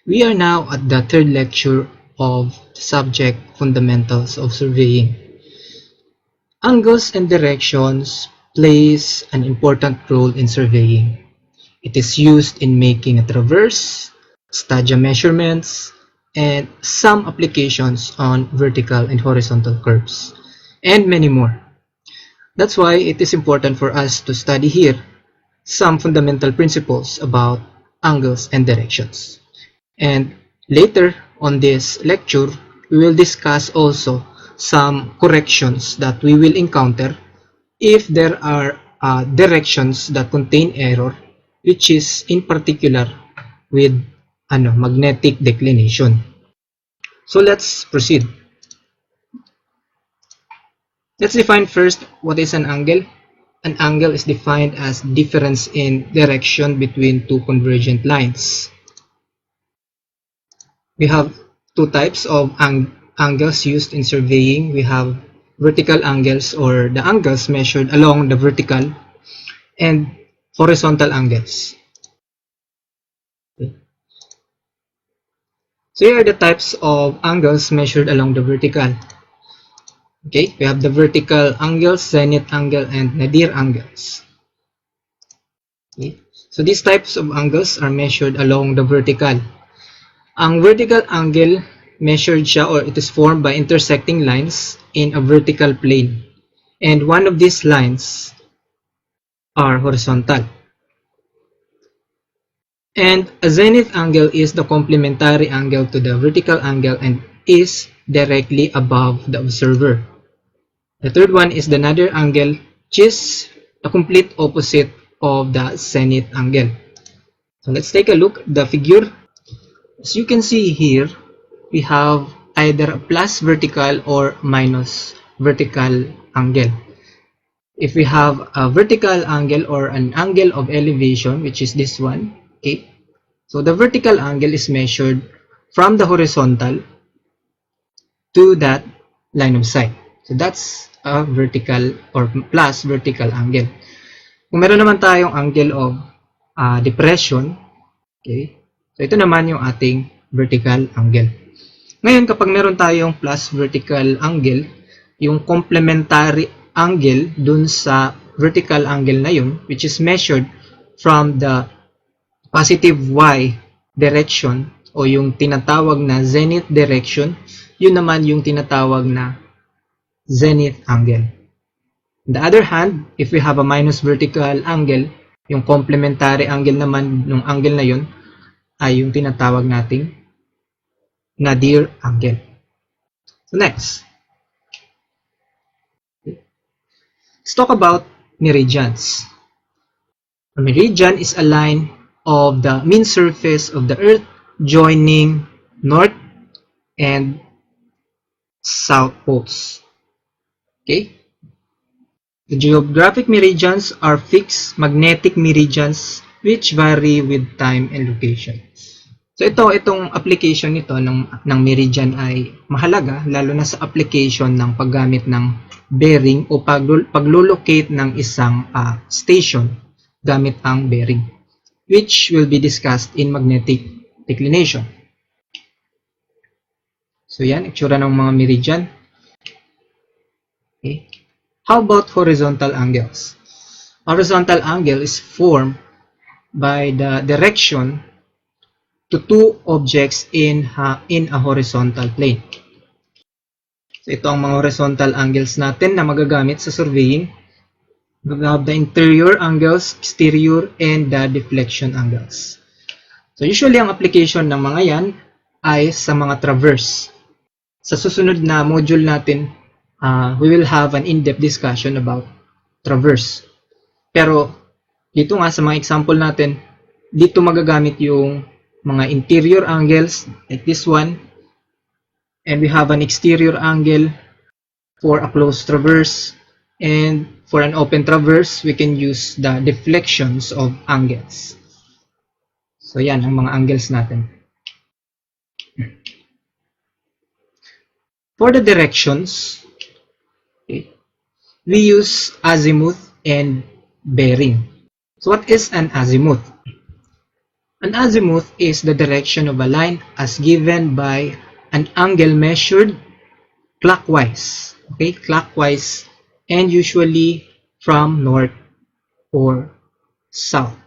We are now at the third lecture of the subject Fundamentals of Surveying. Angles and directions plays an important role in surveying. It is used in making a traverse, stadia measurements, and some applications on vertical and horizontal curves, and many more. That's why it is important for us to study here some fundamental principles about angles and directions. And later on this lecture, we will discuss also some corrections that we will encounter if there are directions that contain error, which is in particular with magnetic declination. So let's proceed. Let's define first what is an angle. An angle is defined as difference in direction between two convergent lines. We have two types of angles used in surveying. We have vertical angles, or the angles measured along the vertical, and horizontal angles. So here are the types of angles measured along the vertical. Okay, we have the vertical angles, zenith angle, and nadir angles. Okay. So these types of angles are measured along the vertical. Ang vertical angle, measured siya or it is formed by intersecting lines in a vertical plane. And one of these lines are horizontal. And a zenith angle is the complementary angle to the vertical angle and is directly above the observer. The third one is the nadir angle, which is the complete opposite of the zenith angle. So let's take a look at the figure. As you can see here, we have either a plus vertical or minus vertical angle. If we have a vertical angle or an angle of elevation, which is this one, okay, so the vertical angle is measured from the horizontal to that line of sight. So that's a vertical or plus vertical angle. Kung meron naman tayong angle of depression, okay, so ito naman yung ating vertical angle. Ngayon, kapag meron tayong plus vertical angle, yung complementary angle dun sa vertical angle na yun, which is measured from the positive y direction o yung tinatawag na zenith direction, yun naman yung tinatawag na zenith angle. On the other hand, if we have a minus vertical angle, yung complementary angle naman ng angle na yun ay yung tinatawag nating nadir angle. So next, let's talk about meridians. A meridian is a line of the mean surface of the earth joining north and south poles. Okay? The geographic meridians are fixed magnetic meridians which vary with time and location. So itong application nito ng meridian ay mahalaga lalo na sa application ng paggamit ng bearing o paglolocate ng isang station gamit ang bearing, which will be discussed in magnetic declination. So yan, itsura ng mga meridian. Okay. How about horizontal angles? Horizontal angle is formed by the direction to two objects in a horizontal plane. So ito ang mga horizontal angles natin na magagamit sa surveying. We have the interior angles, exterior, and the deflection angles. So usually ang application ng mga yan ay sa mga traverse. Sa susunod na module natin, we will have an in-depth discussion about traverse. Pero dito nga sa mga example natin, dito magagamit yung mga interior angles like this one, and we have an exterior angle for a closed traverse, and for an open traverse we can use the deflections of angles. So yan ang mga angles natin. For the directions, okay, we use azimuth and bearing. So what is an azimuth? An azimuth is the direction of a line as given by an angle measured clockwise. Okay, clockwise, and usually from north or south.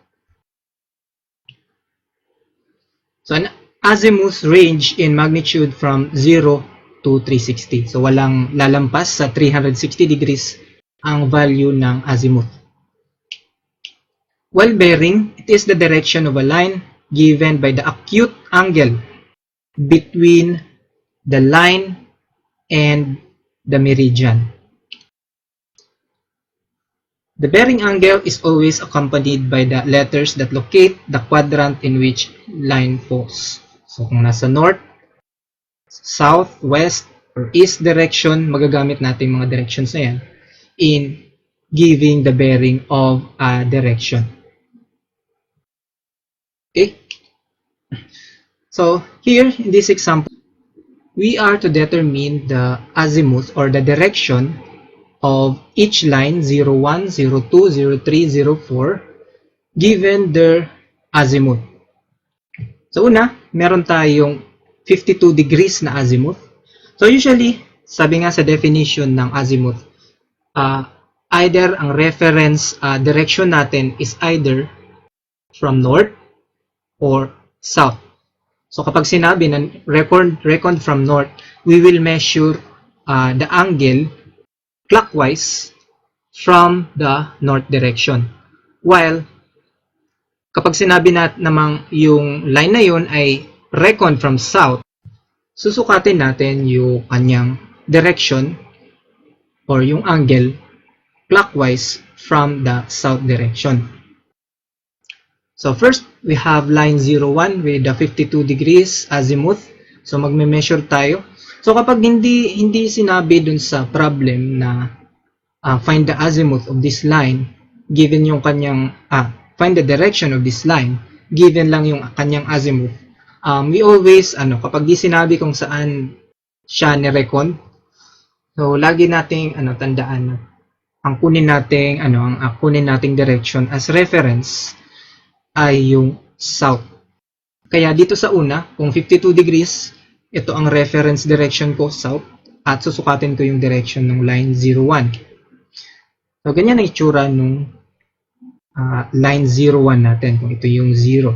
So an azimuth range in magnitude from 0 to 360. So walang lalampas sa 360 degrees ang value ng azimuth. While bearing, it is the direction of a line given by the acute angle between the line and the meridian. The bearing angle is always accompanied by the letters that locate the quadrant in which line falls. So kung nasa north, south, west, or east direction, magagamit natin mga directions na yan in giving the bearing of a direction. Okay? So here in this example, we are to determine the azimuth or the direction of each line 01, 02, 03, 04 given their azimuth. So una, meron tayong 52 degrees na azimuth. So usually, sabi nga sa definition ng azimuth, either ang reference direction natin is either from north or south. So kapag sinabi na reckon from north, we will measure the angle clockwise from the north direction. While kapag sinabi namang yung line na yun ay reckon from south, susukatin natin yung kanyang direction or yung angle clockwise from the south direction. So first, we have line 01 with the 52 degrees azimuth. So magme-measure tayo. So kapag hindi sinabi dun sa problem na find the azimuth of this line, given yung kanyang find the direction of this line, given lang yung kanyang azimuth, we always kapag di sinabi kung saan siya ni-recon, so lagi nating tandaan na ang kunin nating direction as reference ay yung south. Kaya dito sa una, kung 52 degrees, ito ang reference direction ko, south, at susukatin ko yung direction ng line 01. So, ganyan ang itsura nung line 01 natin, kung ito yung 0.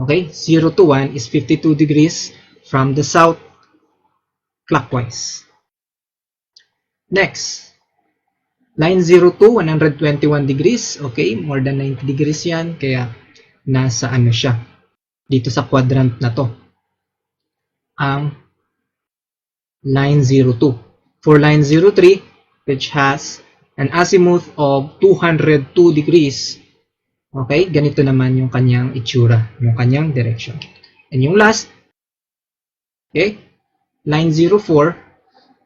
Okay? 0 to 1 is 52 degrees from the south clockwise. Next, line 02, 121 degrees. Okay? More than 90 degrees yan, kaya nasa siya. Dito sa quadrant na to. Ang line 02. For line 03, which has an azimuth of 202 degrees, okay, ganito naman yung kanyang itsura, yung kanyang direction. And yung last, okay, line 04,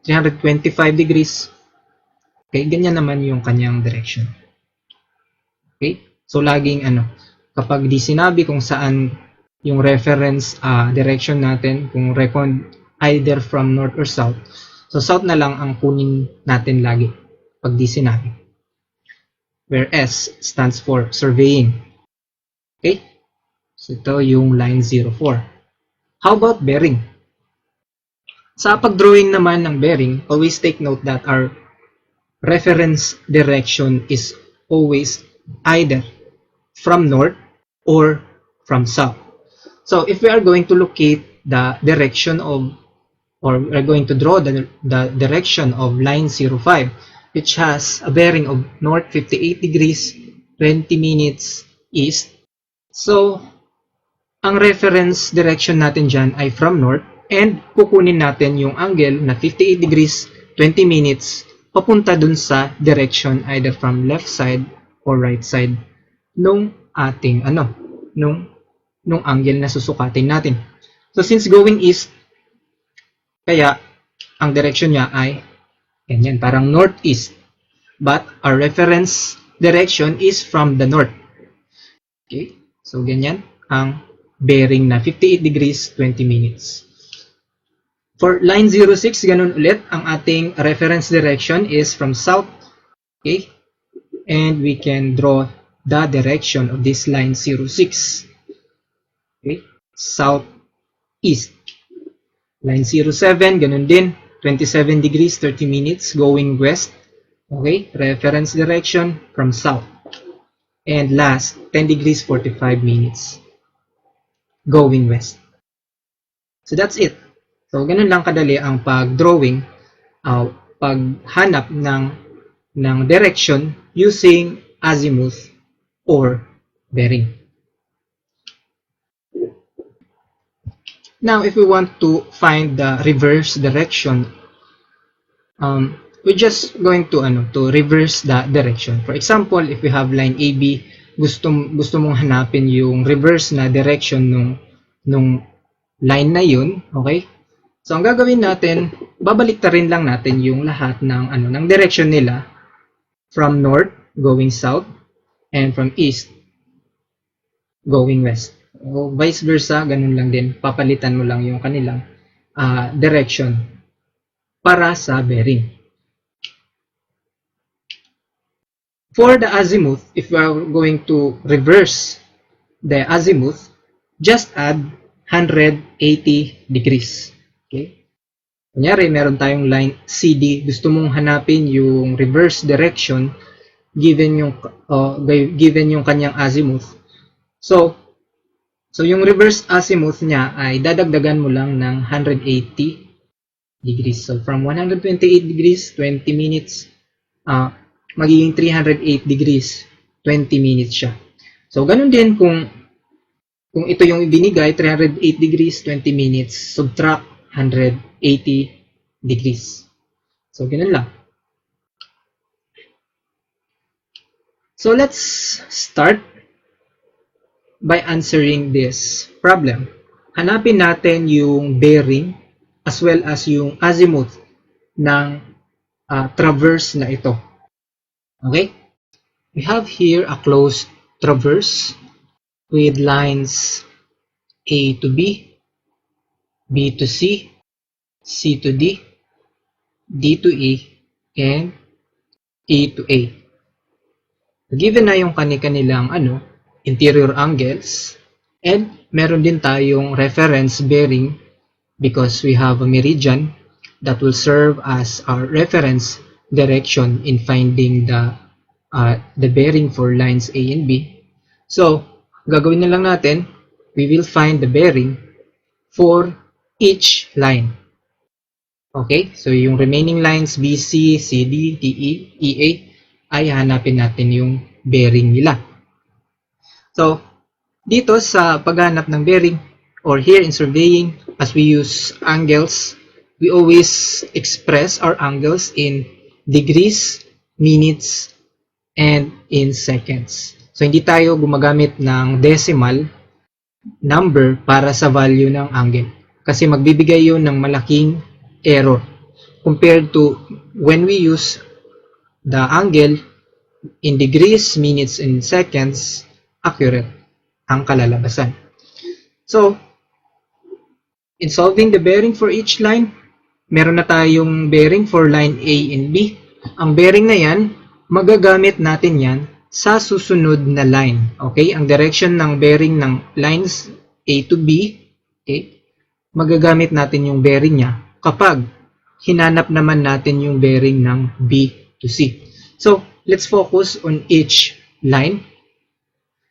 325 degrees, okay, ganyan naman yung kanyang direction. Okay, so laging kapag di sinabi kung saan yung reference direction natin, kung reckon either from north or south, so south na lang ang kunin natin lagi pag di sinabi. Where S stands for surveying. Okay? So ito yung line 04. How about bearing? Sa pag-drawing naman ng bearing, always take note that our reference direction is always either from north or from south. So if we are going to locate the direction of, or we are going to draw the direction of line 05, which has a bearing of north 58 degrees, 20 minutes east. So, ang reference direction natin dyan ay from north, and kukunin natin yung angle na 58 degrees, 20 minutes, papunta dun sa direction either from left side or right side nung ating nung angle na susukatin natin. So since going east, kaya ang direction niya ay ganyan, parang northeast. But our reference direction is from the north. Okay? So ganyan ang bearing na 58 degrees, 20 minutes. For line 06, ganun ulit, ang ating reference direction is from south. Okay? And we can draw the direction of this line 06. Okay? Southeast. Line 07, ganun din. 27 degrees, 30 minutes, going west. Okay? Reference direction from south. And last, 10 degrees, 45 minutes, going west. So that's it. So ganun lang kadali ang pag-drawing, paghanap ng direction using azimuth or bearing. Now, if we want to find the reverse direction, we're just going to reverse the direction. For example, if we have line AB, gusto mong hanapin yung reverse na direction nung line na yun, okay? So ang gagawin natin, babaliktarin lang natin yung lahat ng direction nila from north going south and from east going west. O vice versa, ganun lang din. Papalitan mo lang yung kanilang direction para sa bearing. For the azimuth, if we are going to reverse the azimuth, just add 180 degrees. Okay? Kunyari, meron tayong line CD. Gusto mong hanapin yung reverse direction given yung kanyang azimuth. So yung reverse azimuth niya ay dadagdagan mo lang ng 180 degrees. So, from 128 degrees, 20 minutes, magiging 308 degrees, 20 minutes siya. So, ganun din kung ito yung ibinigay, 308 degrees, 20 minutes, subtract 180 degrees. So, ganun lang. So, let's start by answering this problem. Hanapin natin yung bearing as well as yung azimuth ng traverse na ito. Okay? We have here a closed traverse with lines A to B, B to C, C to D, D to E, and E to A. Given na yung kanilang interior angles, and meron din tayong reference bearing because we have a meridian that will serve as our reference direction in finding the bearing for lines A and B. So, gagawin na lang natin, we will find the bearing for each line. Okay? So, yung remaining lines BC, CD, DE, EA ay hanapin natin yung bearing nila. So, dito sa paghanap ng bearing or here in surveying, as we use angles, we always express our angles in degrees, minutes, and in seconds. So, hindi tayo gumagamit ng decimal number para sa value ng angle. Kasi magbibigay yun ng malaking error compared to when we use the angle in degrees, minutes, and seconds, accurate ang kalalabasan. So, in solving the bearing for each line, meron na tayong bearing for line A and B. Ang bearing na yan, magagamit natin yan sa susunod na line. Okay? Ang direction ng bearing ng lines A to B, okay? Magagamit natin yung bearing niya kapag hinanap naman natin yung bearing ng B to C. So, let's focus on each line.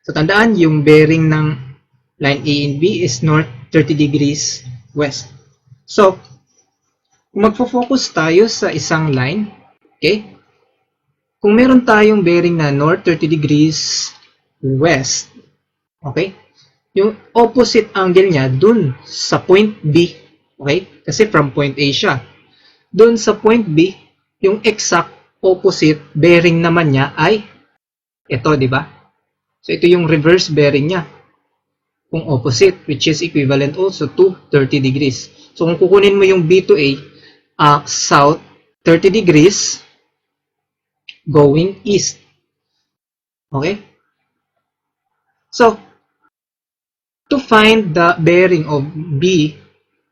So, tandaan, yung bearing ng line A and B is north 30 degrees west. So, kung magfo-focus tayo sa isang line, okay? Kung meron tayong bearing na north 30 degrees west, okay? Yung opposite angle niya dun sa point B, okay? Kasi from point A siya. Dun sa point B, yung exact opposite bearing naman niya ay ito, di ba? So, ito yung reverse bearing niya. Kung opposite, which is equivalent also to 30 degrees. So, kung kukunin mo yung B to A, south 30 degrees going east. Okay? So, to find the bearing of B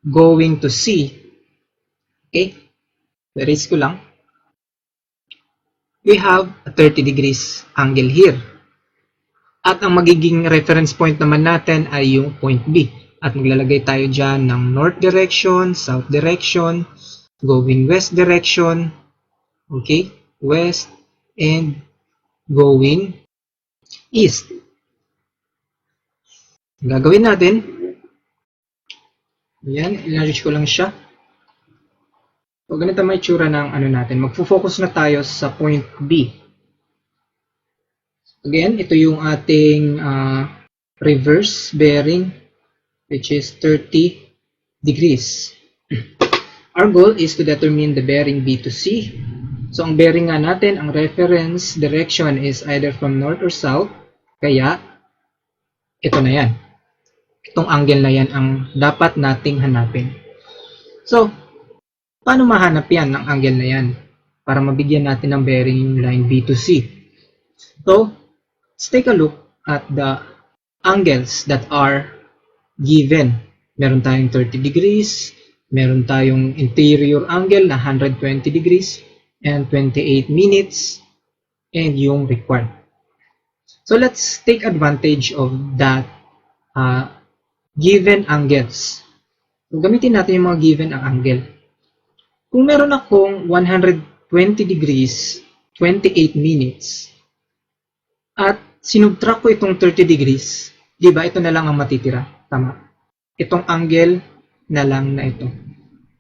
going to C, okay? Erase ko lang. We have a 30 degrees angle here. At ang magiging reference point naman natin ay yung point B. At maglalagay tayo dyan ng north direction, south direction, going west direction, okay, west, and going east. Gagawin natin, yan, in-arrange ko lang siya. So, ganito may tsura ng ano natin. Magfo-focus na tayo sa point B. Again, ito yung ating reverse bearing, which is 30 degrees. Our goal is to determine the bearing B to C. So, ang bearing nga natin, ang reference direction is either from north or south. Kaya, ito na yan. Itong angle na yan ang dapat nating hanapin. So, paano mahanap yan ng angle na yan? Para mabigyan natin ng bearing yung line B to C. So, let's take a look at the angles that are given. Meron tayong 30 degrees, meron tayong interior angle na 120 degrees, and 28 minutes, and yung required. So, let's take advantage of that given angles. So, gamitin natin yung mga given ang angle. Kung meron akong 120 degrees, 28 minutes, at sinubtract ko itong 30 degrees, di ba ito na lang ang matitira? Tama. Itong angle na lang na ito.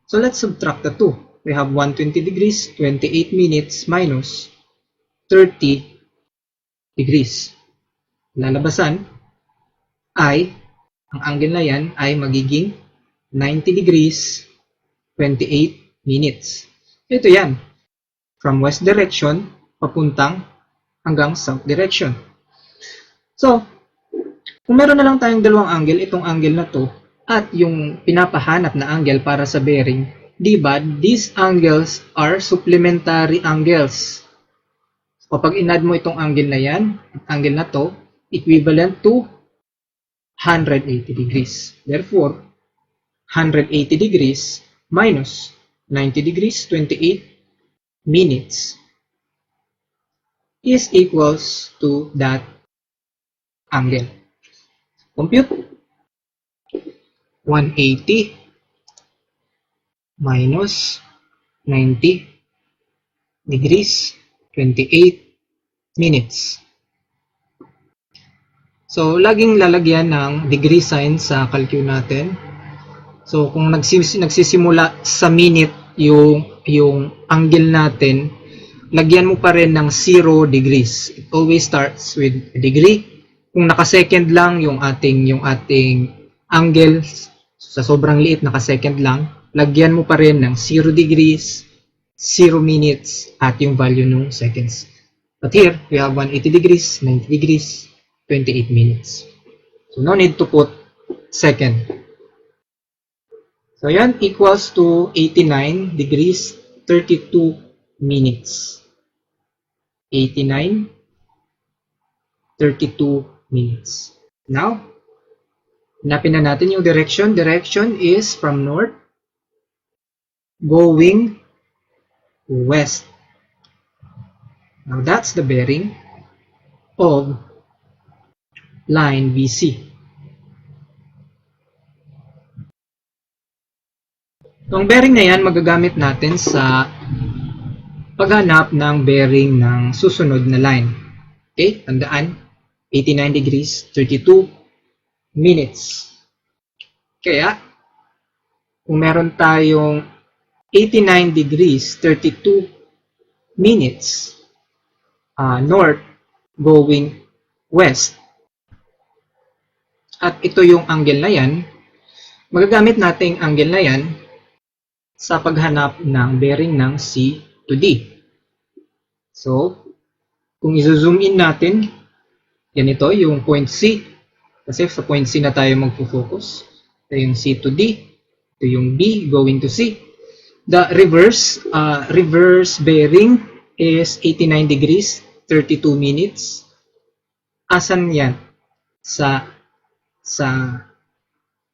So, let's subtract the two. We have 120 degrees, 28 minutes, minus 30 degrees. Lalabasan ay, ang angle na yan ay magiging 90 degrees, 28 minutes. Ito yan. From west direction, papuntang hanggang south direction. So, kung meron na lang tayong dalawang angle, itong angle na to, at yung pinapahanap na angle para sa bearing, di ba, these angles are supplementary angles. Kapag inad mo itong angle na yan, angle na to, equivalent to 180 degrees. Therefore, 180 degrees minus 90 degrees, 28 minutes is equals to that angle. Compute. 180 minus 90 degrees, 28 minutes. So, laging lalagyan ng degree sign sa calcul natin. So, kung nagsisimula sa minute yung angle natin, lagyan mo pa rin ng 0 degrees. It always starts with a degree. Kung naka-second lang yung ating angle, sa sobrang liit, naka-second lang, lagyan mo pa rin ng 0 degrees, 0 minutes, at yung value ng seconds. But here, we have 180 degrees, 90 degrees, 28 minutes. So, no need to put second. So, yan equals to 89 degrees, 32 minutes. 89, 32 minutes. Now, hanapin na natin yung direction. Direction is from north going west. Now, that's the bearing of line BC. Itong bearing na yan, magagamit natin sa paghanap ng bearing ng susunod na line. Okay, tandaan, 89 degrees, 32 minutes. Kaya, kung meron tayong 89 degrees, 32 minutes, north going west, at ito yung angle na yan, magagamit natin ang angle na yan sa paghanap ng bearing ng C to D. So, kung i-zoom in natin, ganito yung point C. Kasi sa point C na tayo magpo-focus. Ito yung C to D. Ito yung B going to C. The reverse bearing is 89 degrees, 32 minutes. Asan yan? Sa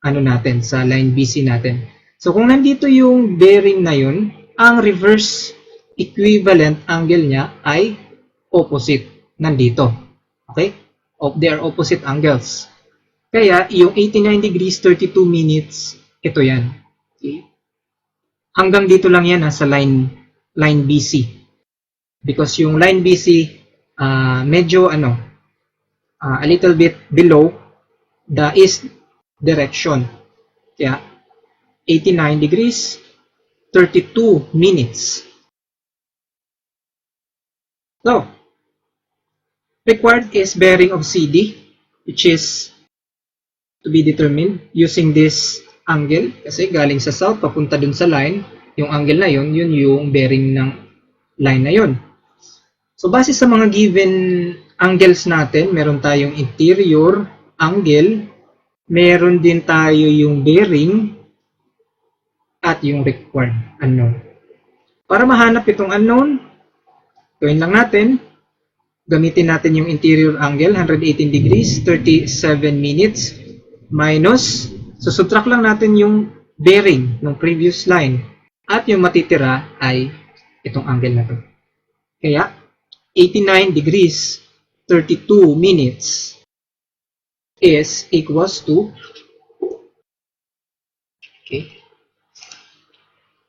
ano natin, sa line BC natin. So, kung nandito yung bearing na yun, ang reverse equivalent angle niya ay opposite. Nandito. Okay? They are opposite angles. Kaya, yung 89 degrees, 32 minutes, ito yan. Okay? Hanggang dito lang yan sa line BC. Because yung line BC, medyo a little bit below the east direction. Kaya, 89 degrees, 32 minutes. So, required is bearing of CD, which is to be determined using this angle. Kasi galing sa south, papunta dun sa line, yung angle na yun yung bearing ng line na yun. So, base sa mga given angles natin, meron tayong interior angle, meron din tayo yung bearing, at yung required unknown. Para mahanap itong unknown, gawin lang natin, gamitin natin yung interior angle, 118 degrees, 37 minutes, minus, subtract lang natin yung bearing ng previous line, at yung matitira ay itong angle na to. Kaya, 89 degrees, 32 minutes is equals to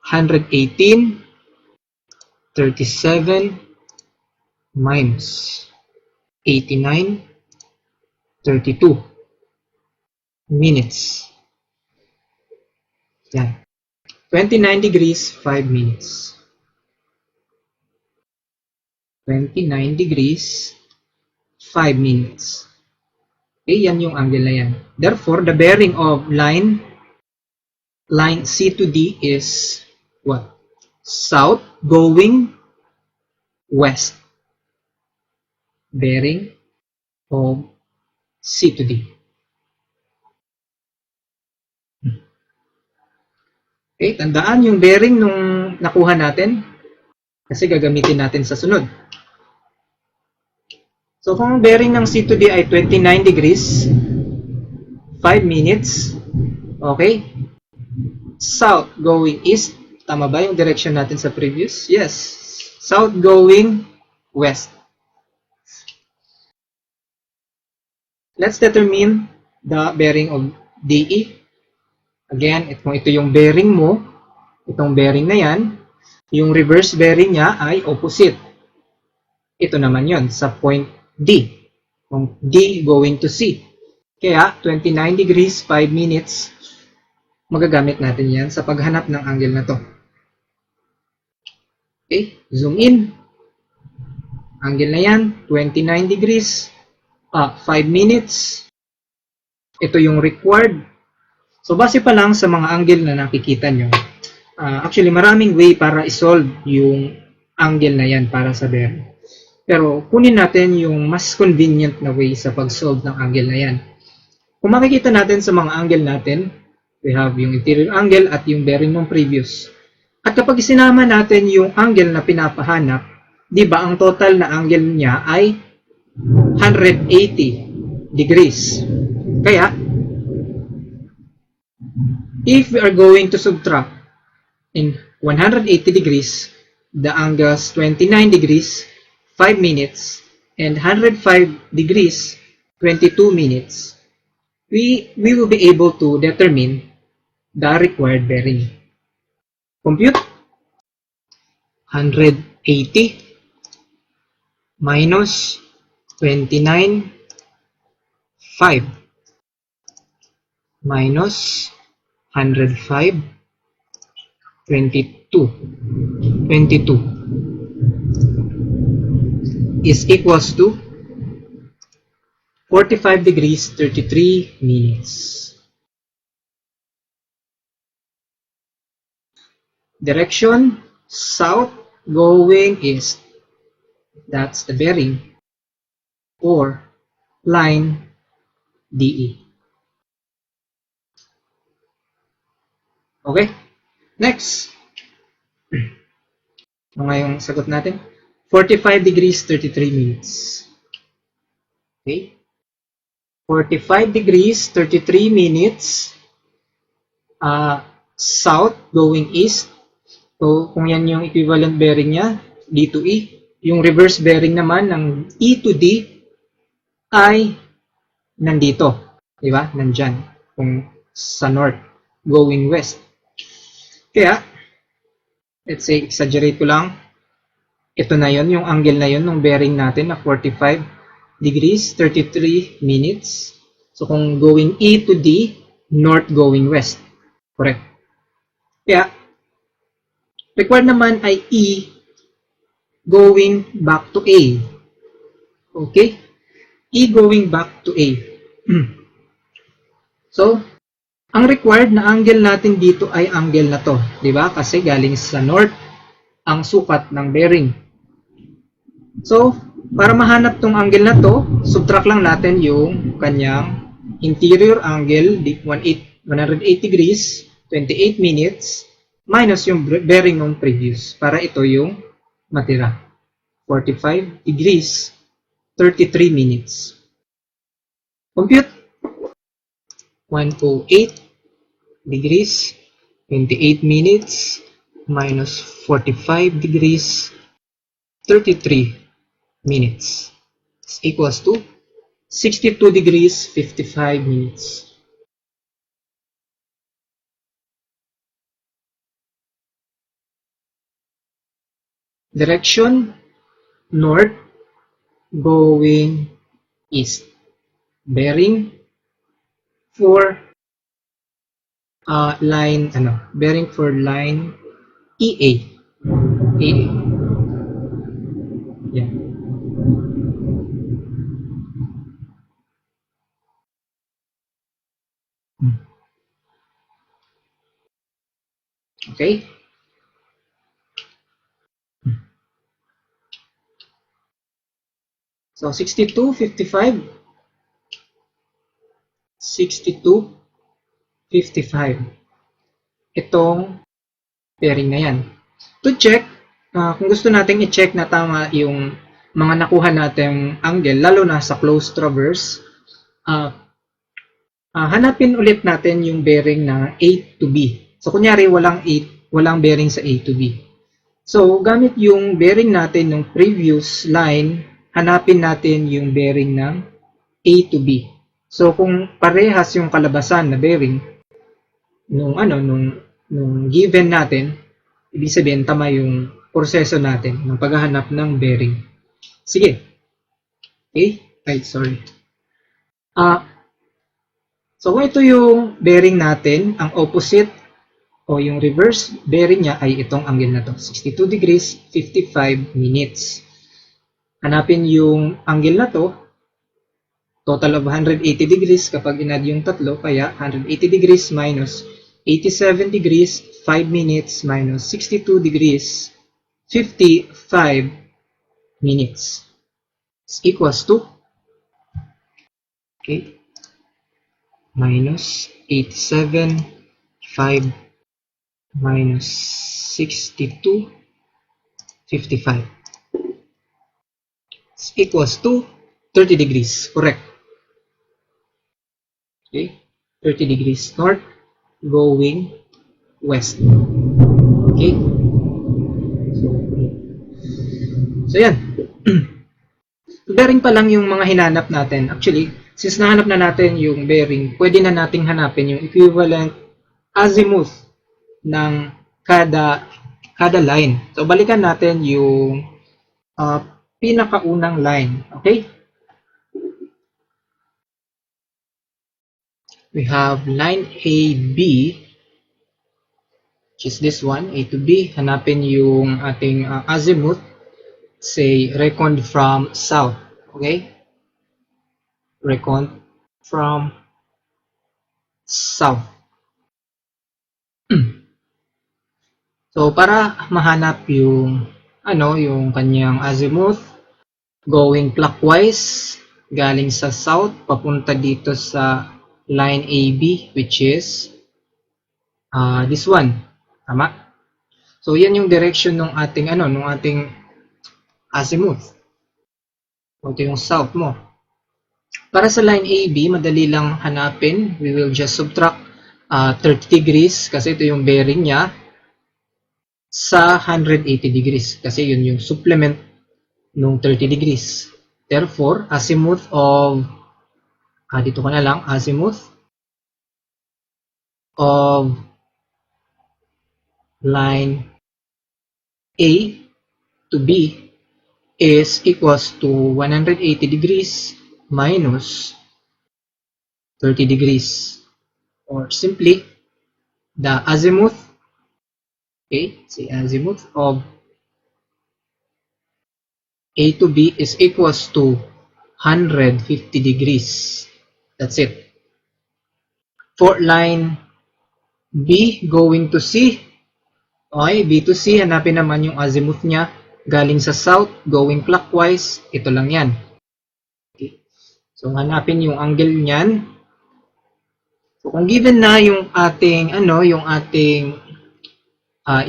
118, 37 minus 89, 32 minutes. Yan. 29 degrees, 5 minutes. 29 degrees, 5 minutes. Okay, yan yung angle na yan. Therefore, the bearing of line C to D is what? South going west. Bearing of C to D. Okay, tandaan yung bearing nung nakuha natin kasi gagamitin natin sa sunod. So, kung bearing ng C to D ay 29 degrees, 5 minutes, okay? South going east, tama ba yung direction natin sa previous? Yes. South going west. Let's determine the bearing of DE. Again, kung ito yung bearing mo, itong bearing na yan, yung reverse bearing niya ay opposite. Ito naman yon sa point D. Kung D going to C. Kaya, 29 degrees, 5 minutes, magagamit natin yan sa paghanap ng angle na to. Okay, zoom in. Angle na yan, 29 degrees, 5 minutes. Ito yung required. So, base pa lang sa mga angle na nakikita nyo, actually, maraming way para isolve yung angle na yan para sa bearing. Pero, kunin natin yung mas convenient na way sa pag-solve ng angle na yan. Kung makikita natin sa mga angle natin, we have yung interior angle at yung bearing ng previous. At kapag isinama natin yung angle na pinapahanap, di ba ang total na angle niya ay 180 degrees. Kaya, if we are going to subtract in 180 degrees, the angles 29 degrees, 5 minutes, and 105 degrees, 22 minutes, we will be able to determine the required bearing. Compute 180 minus 29, 5 minus 105, 22 is equals to 45 degrees 33 minutes. Direction south going east. That's the bearing or line DE. Okay? Next. Ano nga yung sagot natin? 45 degrees 33 minutes. Okay? 45 degrees 33 minutes south going east. So, kung yan yung equivalent bearing niya, D to E. Yung reverse bearing naman ng E to D ay nandito. Diba? Nandyan. Kung sa north, going west. Kaya, let's say, exaggerate ko lang. Ito na yon, yung angle na yon ng bearing natin na 45 degrees, 33 minutes. So, kung going E to D, north going west. Correct. Kaya, required naman ay E going back to A. Okay? E going back to A. So, ang required na angle natin dito ay angle na to. Diba? Kasi galing sa north ang sukat ng bearing. So, para mahanap tong angle na to, subtract lang natin yung kanyang interior angle, 180 degrees, 28 minutes, minus yung bearing ng previous. Para ito yung matira. 45 degrees, 33 minutes. Compute. 108 degrees, 28 minutes, minus 45 degrees, 33 minutes. Is equals to 62 degrees, 55 minutes. Direction, north, going east. Bearing for bearing for line EA. EA. Yeah. Okay. So 62, 55. 62, 55. Itong bearing na yan. To check, kung gusto nating i-check na tama yung mga nakuha nating angle, lalo na sa close traverse, hanapin ulit natin yung bearing na A to B. So, kunyari, walang bearing sa A to B. So, gamit yung bearing natin ng previous line, hanapin natin yung bearing ng A to B. So, kung parehas yung kalabasan na bearing nung given natin, ibig sabihin tama yung proseso natin ng paghahanap ng bearing. Sige. Okay? Right, sorry. So, kung ito yung bearing natin, ang opposite o yung reverse bearing niya ay itong angle na to. 62 degrees, 55 minutes. Hanapin yung angle na to. Total of 180 degrees kapag inad yung tatlo. Kaya 180 degrees minus 87 degrees, 5 minutes minus 62 degrees, 55 minutes. Is equals to, okay, minus 87, 5 minus 62, 55. Is equals to 30 degrees. Correct. Okay, 30 degrees north going west. Okay. So yan. Bearing pa lang yung mga hinanap natin. Actually, since nahanap na natin yung bearing, pwede na nating hanapin yung equivalent azimuth ng kada line. So, balikan natin yung pinakaunang line. Okay? We have line AB, which is this one, A to B. Hanapin yung ating azimuth. Say, reckoned from south. Okay? Reckoned from south. So, para mahanap yung yung kanyang azimuth, going clockwise, galing sa south, papunta dito sa line AB, which is this one. Tama? So, yan yung direction ng ating, ng ating azimuth. So, ito yung south mo. Para sa line AB, madali lang hanapin. We will just subtract 30 degrees kasi ito yung bearing niya sa 180 degrees kasi yun yung supplement ng 30 degrees. Therefore, azimuth of Dito ko na lang, azimuth of line A to B is equals to 180 degrees minus 30 degrees, or simply the azimuth, okay, the azimuth of A to B is equals to 150 degrees. That's it. For line B going to C, okay, B to C, hanapin naman yung azimuth niya galing sa south going clockwise. Ito lang yan. Okay. So hanapin yung angle niyan. So kung given na yung ating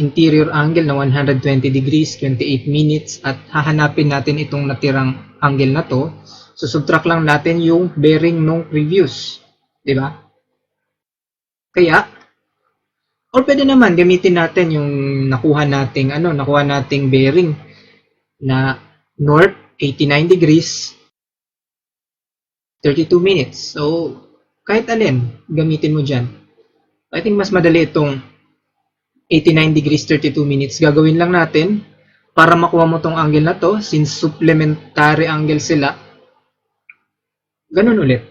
interior angle na 120 degrees 28 minutes at hahanapin natin itong natirang angle na to, so subtract lang natin yung bearing nung previous, di ba? Kaya or pwede naman gamitin natin yung nakuha nating bearing na north 89 degrees 32 minutes. So kahit alin gamitin mo diyan. I think mas madali itong 89 degrees 32 minutes. Gagawin lang natin para makuha mo tong angle na to, since supplementary angle sila. Ganun ulit.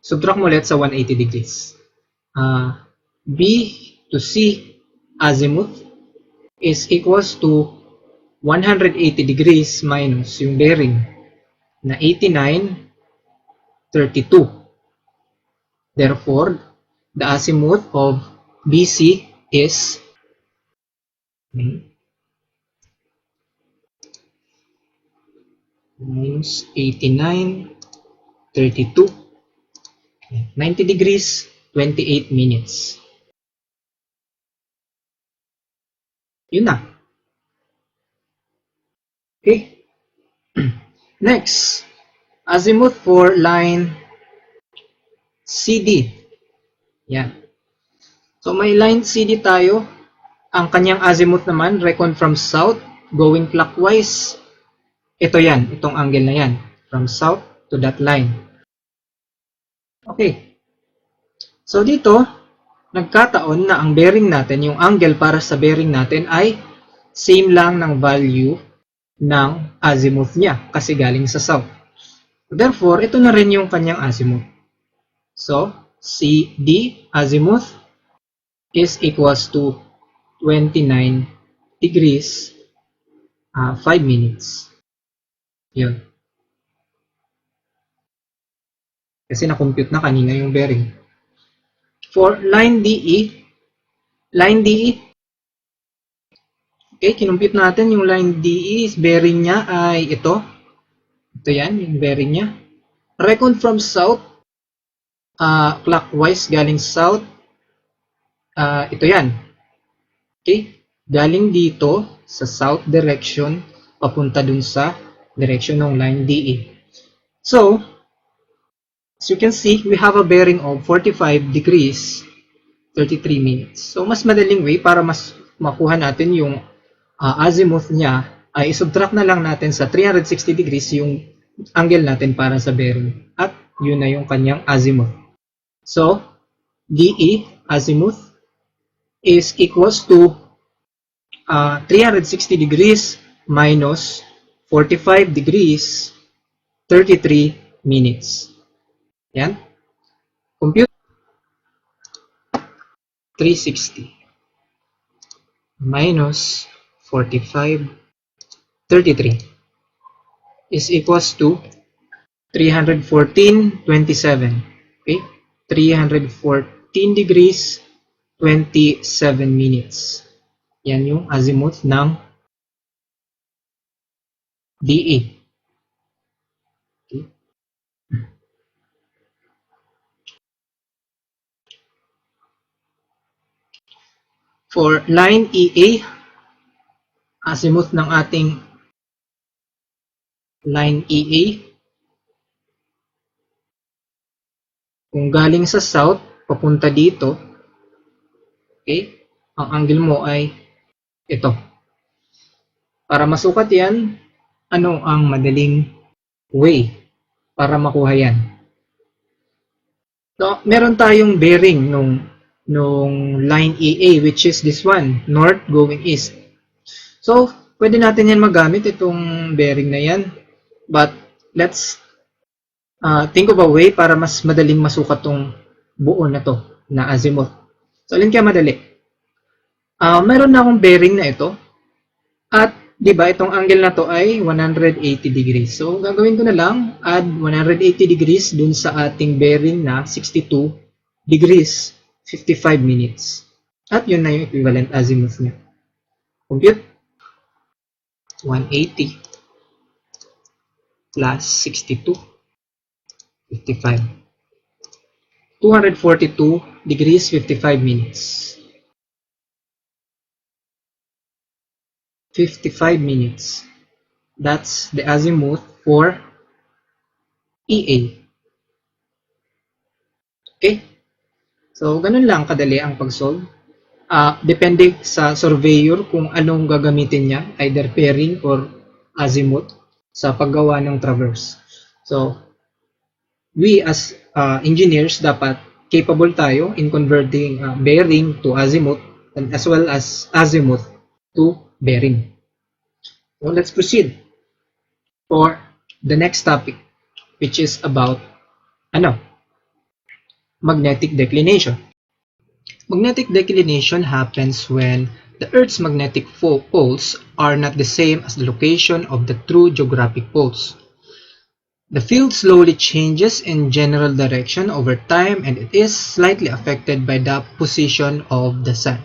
Subtract mo ulit sa 180 degrees. B to C azimuth is equals to 180 degrees minus yung bearing na 89, 32. Therefore, the azimuth of BC is minus 89, 32, 90 degrees, 28 minutes. Yun na. Okay. Next, azimuth for line CD. Yan. So may line CD tayo. Ang kanyang azimuth naman, reckon from south, going clockwise. Ito yan, itong angle na yan. From south to that line. Okay. So dito, nagkataon na ang bearing natin, yung angle para sa bearing natin ay same lang ng value ng azimuth niya kasi galing sa south. Therefore, ito na rin yung kanyang azimuth. So, CD azimuth is equals to 29 degrees 5 minutes. Yun. Kasi na-compute na kanina yung bearing. For line DE, okay, kinumpute natin yung line DE, bearing niya ay ito. Ito yan, yung bearing niya. Reckon from south, clockwise, galing south. Ito yan. Okay, galing dito sa south direction, papunta dun sa direction ng line DE. So, as you can see, we have a bearing of 45 degrees 33 minutes. So, mas madaling way para mas makuha natin yung azimuth niya ay isubtract na lang natin sa 360 degrees yung angle natin para sa bearing. At yun na yung kanyang azimuth. So, DE, azimuth, is equals to 360 degrees minus 45 degrees 33 minutes. Yan. Compute 360 minus 45 33 is equals to 314.27. Okay? 314 degrees 27 minutes. Yan yung azimuth ng DE. Okay? For line EA, azimuth ng ating line EA, kung galing sa south, papunta dito, okay, ang angle mo ay ito. Para masukat yan, ano ang madaling way para makuha yan? So, meron tayong bearing nung line EA, which is this one, north going east. So, pwede natin yan magamit, itong bearing na yan. But, let's think of a way para mas madaling masukat tong buo na to, na azimuth. So, alin kaya madali? Meron na akong bearing na ito. At, di ba, itong angle na to ay 180 degrees. So, gagawin ko na lang, add 180 degrees dun sa ating bearing na 62 degrees, 55 minutes. At yun na yung equivalent azimuth niya. Compute. 180 plus 62, 55. 242 degrees, 55 minutes. 55 minutes. That's the azimuth for EA. Okay? So, ganun lang kadali ang pag-solve. Depende sa surveyor kung anong gagamitin niya, either pairing or azimuth sa paggawa ng traverse. So, we as engineers dapat capable tayo in converting bearing to azimuth and as well as azimuth to bearing. So, let's proceed for the next topic, which is about magnetic declination. Magnetic declination happens when the Earth's magnetic poles are not the same as the location of the true geographic poles. The field slowly changes in general direction over time and it is slightly affected by the position of the Sun.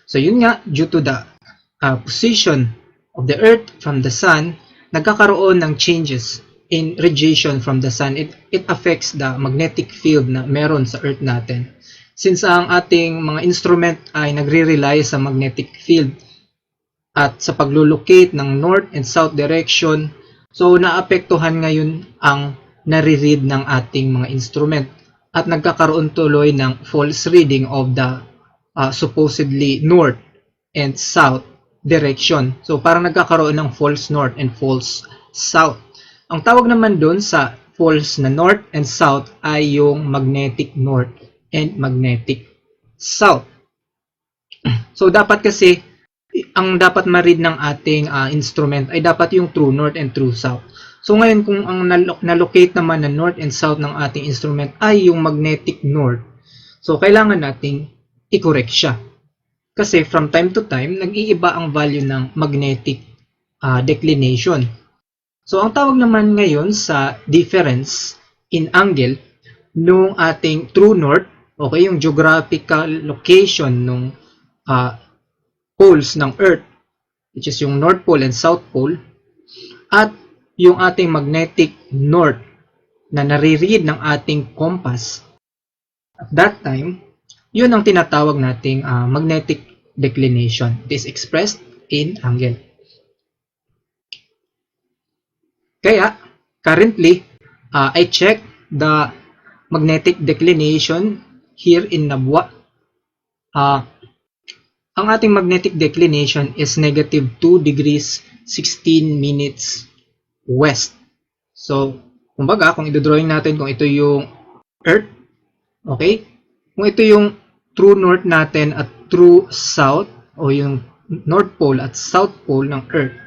So yun nga, due to the position of the Earth from the Sun, nagkakaroon ng changes in radiation from the Sun. It affects the magnetic field na meron sa Earth natin. Since ang ating mga instrument ay nagre-rely sa magnetic field at sa paglulocate ng north and south direction, so naapektuhan ngayon ang nare-read ng ating mga instrument at nagkakaroon tuloy ng false reading of the supposedly north and south direction. So parang nagkakaroon ng false north and false south. Ang tawag naman doon sa false na north and south ay yung magnetic north and magnetic south. So dapat kasi ang dapat ma-read ng ating instrument ay dapat yung true north and true south. So ngayon kung ang na-locate naman na north and south ng ating instrument ay yung magnetic north, so kailangan nating i-correct siya. Kasi from time to time, nag-iiba ang value ng magnetic declination. So ang tawag naman ngayon sa difference in angle nung ating true north, okay, yung geographical location nung poles ng Earth, which is yung North Pole and South Pole, at yung ating magnetic north na nare-read ng ating compass. At that time, yun ang tinatawag nating magnetic declination. It is expressed in angle. Kaya, currently, I check the magnetic declination here in Nabwa. Ang ating magnetic declination is negative 2 degrees 16 minutes west. So, kumbaga, kung i-drawing natin kung ito yung Earth, okay? Kung ito yung true north natin at true south, o yung North Pole at South Pole ng Earth,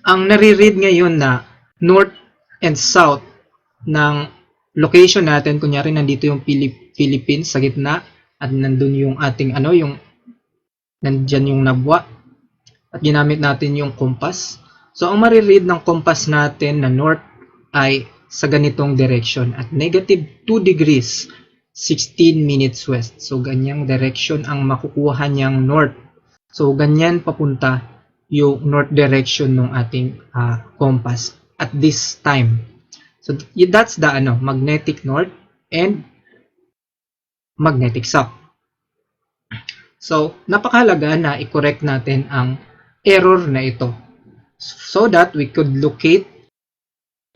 ang nare-read ngayon na north and south ng location natin, kunyari nandito yung Philippines sa gitna, at nandun yung ating nandyan yung Nabwa, at ginamit natin yung compass. So, ang mariread ng compass natin na north ay sa ganitong direction at negative 2 degrees 16 minutes west. So, ganyang direction ang makukuha niyang north. So, ganyan papunta yung north direction ng ating compass at this time. So, that's the magnetic north and magnetic south. So, napakahalaga na i-correct natin ang error na ito so that we could locate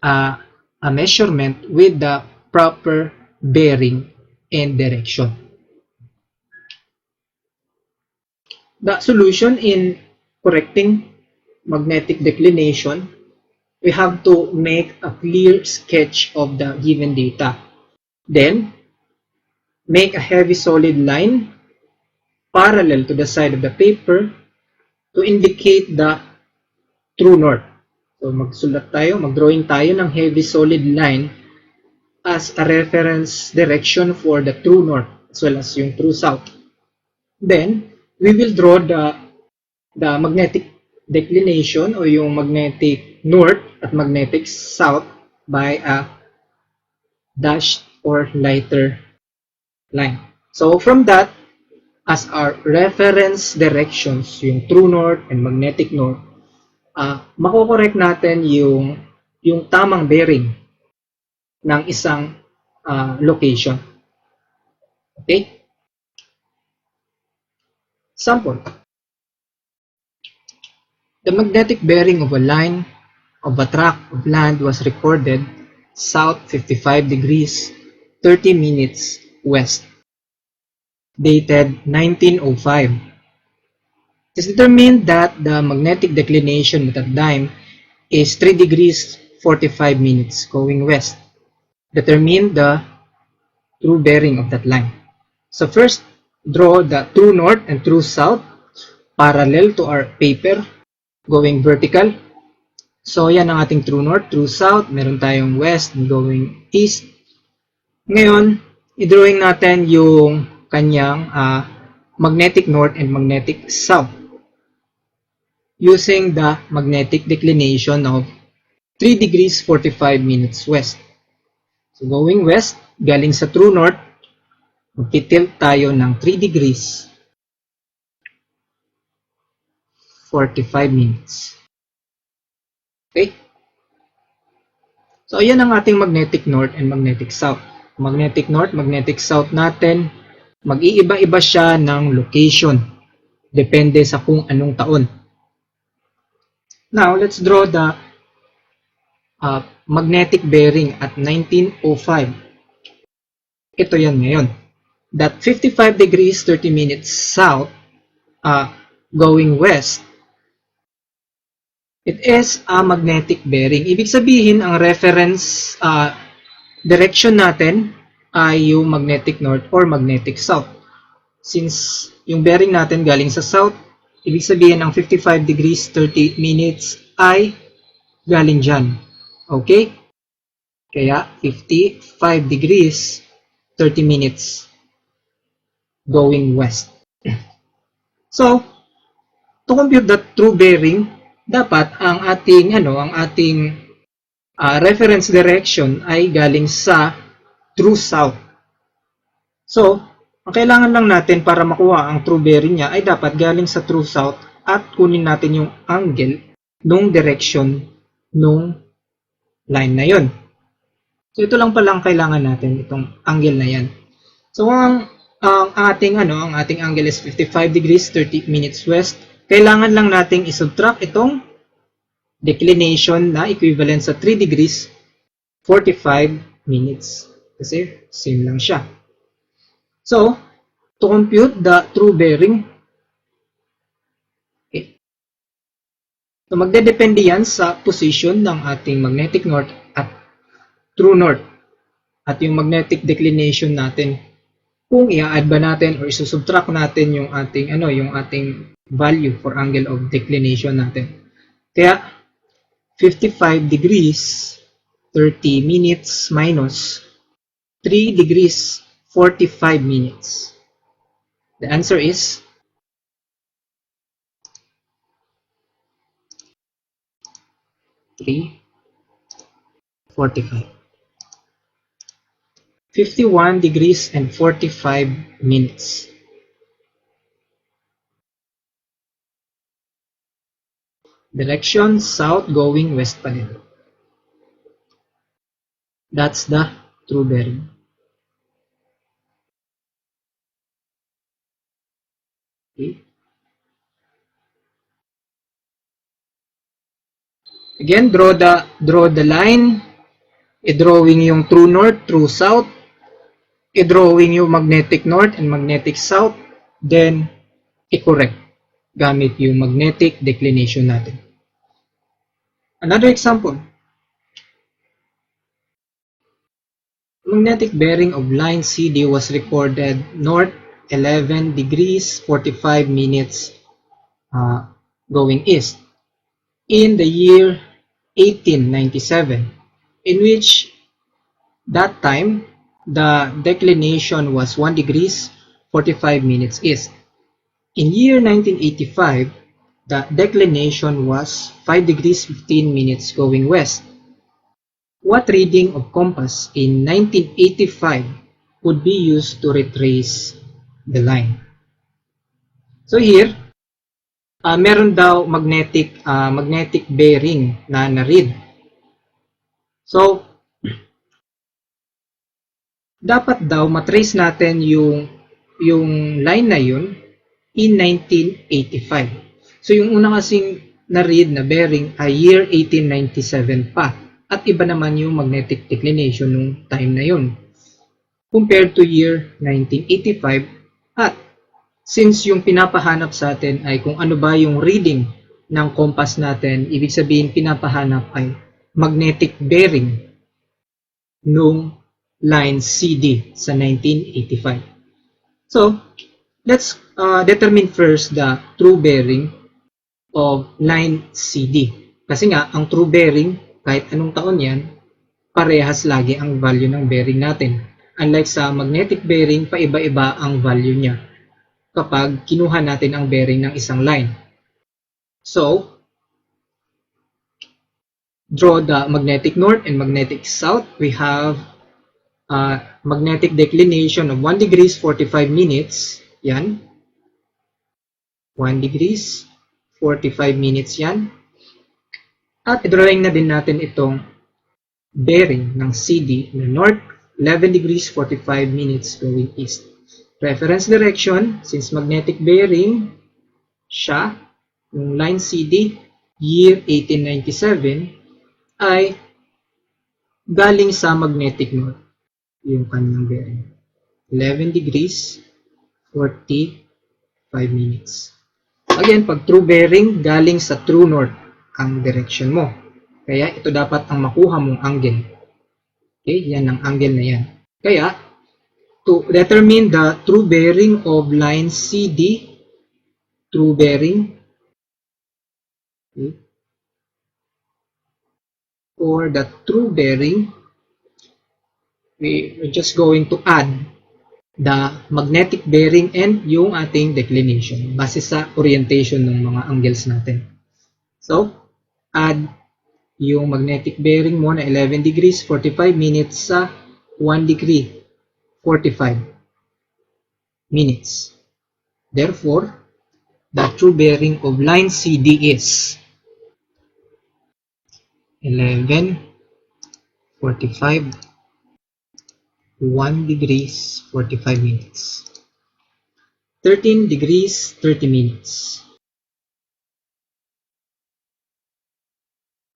a measurement with the proper bearing and direction. The solution in correcting magnetic declination, we have to make a clear sketch of the given data. Then, make a heavy solid line parallel to the side of the paper to indicate the true north. So mag-drawing tayo ng heavy solid line as a reference direction for the true north as well as yung true south. Then, we will draw the magnetic declination o yung magnetic north at magnetic south by a dashed or lighter line. So, from that, as our reference directions, yung true north and magnetic north, makokorek natin yung tamang bearing ng isang location. Okay? Sample. The magnetic bearing of a line of a tract of land was recorded south 55 degrees 30 minutes west, dated 1905. It is determined that the magnetic declination at that time is 3 degrees 45 minutes going west. Determine the true bearing of that line. So first, draw the true north and true south parallel to our paper going vertical. So yan ang ating true north, true south. Meron tayong west going east. Ngayon, i-drawing natin yung kanyang magnetic north and magnetic south using the magnetic declination of 3 degrees 45 minutes west. So going west, galing sa true north, magtitilt tayo ng 3 degrees 45 minutes. Okay? So, ayan ang ating magnetic north and magnetic south. Magnetic north, magnetic south natin, mag-iiba-iba siya ng location. Depende sa kung anong taon. Now, let's draw the magnetic bearing at 1905. Ito yan ngayon. That 55 degrees 30 minutes south going west, it is a magnetic bearing. Ibig sabihin, ang reference direction natin ay yung magnetic north or magnetic south. Since yung bearing natin galing sa south, ibig sabihin ang 55 degrees 30 minutes ay galing dyan. Okay? Kaya 55 degrees 30 minutes going west. So, to compute the true bearing, dapat ang ating reference direction ay galing sa true south. So, ang kailangan lang natin para makuha ang true bearing niya ay dapat galing sa true south at kunin natin yung angle nung direction nung line na yon. So, ito lang pala ang kailangan natin, itong angle na yan. So, ang ating angle is 55 degrees 30 minutes west. Kailangan lang nating isubtract itong declination na equivalent sa 3 degrees 45 minutes. Kasi same lang siya. So, to compute the true bearing, okay. So, magdedepende yan sa position ng ating magnetic north at true north. At yung magnetic declination natin, kung i-add ba natin or isusubtract natin yung ating value for angle of declination natin. Kaya 55 degrees 30 minutes minus 3 degrees 45 minutes. The answer is 3:45. 51 degrees and 45 minutes. Direction south going west pa din. That's the true bearing. Okay. Again, draw the line. I-drawing yung true north, true south. I-drawing yung magnetic north and magnetic south. Then, i-correct gamit yung magnetic declination natin. Another example. magnetic bearing of line CD was recorded north 11 degrees 45 minutes going east in the year 1897, in which that time the declination was 1 degrees 45 minutes east. In year 1985, the declination was 5 degrees 15 minutes going west. What reading of compass in 1985 could be used to retrace the line? So here, meron daw magnetic bearing na na-read. So, dapat daw matrace natin yung line na yun in 1985. So, yung una kasing na-read na bearing ay year 1897 pa. At iba naman yung magnetic declination nung time na yun compared to year 1985. At since yung pinapahanap sa atin ay kung ano ba yung reading ng compass natin, ibig sabihin pinapahanap ay magnetic bearing nung line CD sa 1985. So, let's determine first the true bearing of line CD. Kasi nga, ang true bearing, kahit anong taon yan, parehas lagi ang value ng bearing natin. Unlike sa magnetic bearing, paiba-iba ang value niya kapag kinuha natin ang bearing ng isang line. So, draw the magnetic north and magnetic south. We have magnetic declination of 1 degrees 45 minutes. Yan. 1 degrees 45 minutes yan. At drawing na din natin itong bearing ng CD na north 11 degrees 45 minutes going east. Reference direction, since magnetic bearing siya, yung line CD, year 1897, ay galing sa magnetic north, yung kanyang bearing. 11 degrees 45 minutes. Again, pag true bearing, galing sa true north ang direction mo. Kaya ito dapat ang makuha mong angle. Okay, yan ang angle na yan. Kaya, to determine the true bearing of line CD, true bearing, okay, or the true bearing, we're just going to add the magnetic bearing and yung ating declination base sa orientation ng mga angles natin. So, add yung magnetic bearing mo na 11 degrees 45 minutes sa 1 degree 45 minutes. Therefore, the true bearing of line CD is 11:45 1 degrees 45 minutes. 13 degrees 30 minutes.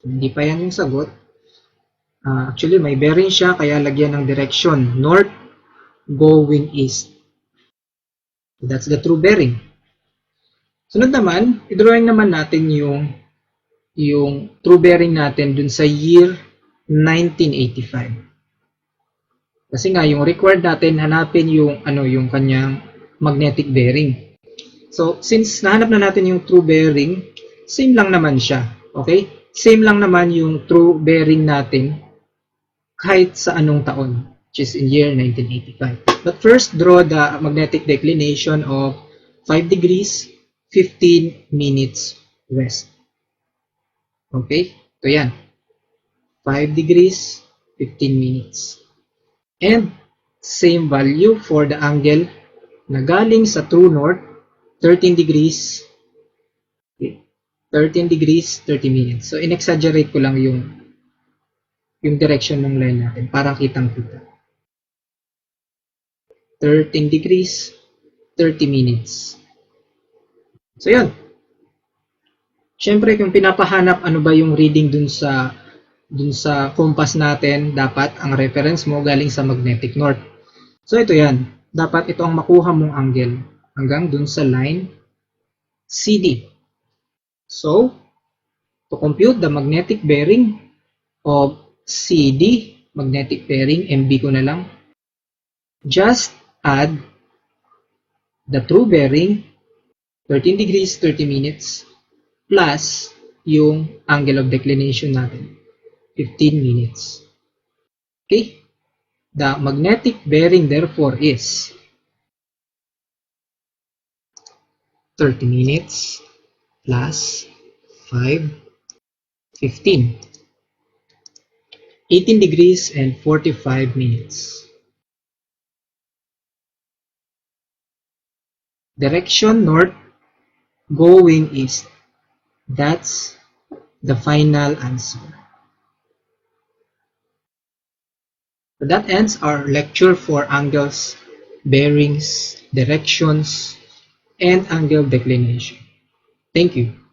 Hindi pa yan yung sagot. Actually, may bearing siya, kaya lagyan ng direction. North going east. So that's the true bearing. Sunod naman, i-drawing naman natin yung true bearing natin dun sa year 1985. Kasi nga, yung required natin, hanapin yung kanyang magnetic bearing. So, since nahanap na natin yung true bearing, same lang naman siya. Okay? Same lang naman yung true bearing natin kahit sa anong taon, which is in year 1985. But first, draw the magnetic declination of 5 degrees 15 minutes west. Okay? Ito yan. 5 degrees 15 minutes. And same value for the angle na galing sa true north, 13 degrees 30 minutes. So, in-exaggerate ko lang yung direction ng line natin para kitang-kita. 13 degrees 30 minutes. So, yun. Siyempre, kung pinapahanap ano ba yung reading dun sa compass natin, dapat ang reference mo galing sa magnetic north. So, ito yan. Dapat ito ang makuha mong angle hanggang dun sa line CD. So, to compute the magnetic bearing of CD magnetic bearing, MB ko na lang. Just add the true bearing, 13 degrees, 30 minutes, plus yung angle of declination natin, 15 minutes. Okay? The magnetic bearing therefore is 30 minutes plus 5, 15. 18 degrees and 45 minutes. Direction north, going east. That's the final answer. So that ends our lecture for angles, bearings, directions, and angle declination. Thank you.